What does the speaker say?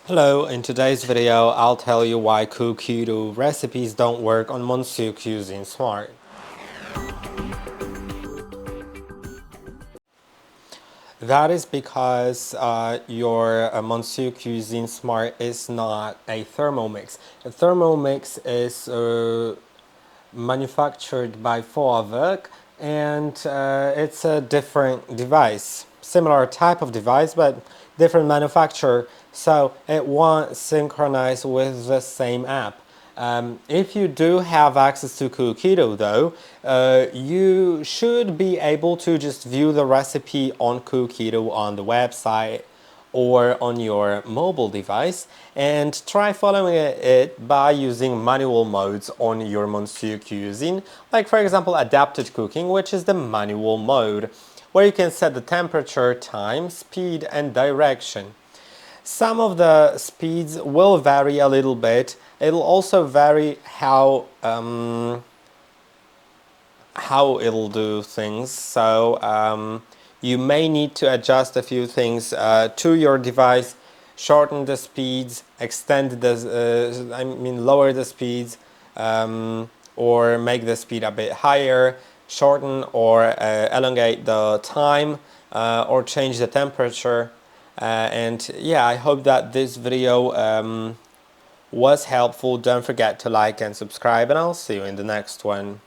Hello, in today's video I'll tell you why Cookidoo recipes don't work on Monsieur Cuisine Smart. That is because your Monsieur Cuisine Smart is not a Thermomix. A Thermomix is manufactured by Fagor and it's a different device. Similar type of device but different manufacturer, so it won't synchronize with the same app. If you do have access to Cookidoo though, you should be able to just view the recipe on Cookidoo on the website or on your mobile device and try following it by using manual modes on your Monsieur Cuisine, like for example adapted cooking, which is the manual mode, where you can set the temperature, time, speed and direction. Some of the speeds will vary a little bit. It'll also vary how it'll do things. So you may need to adjust a few things to your device, shorten the speeds, extend the, lower the speeds, or make the speed a bit higher, shorten or elongate the time, or change the temperature. And yeah, I hope that this video was helpful. Don't forget to like and subscribe, and I'll see you in the next one.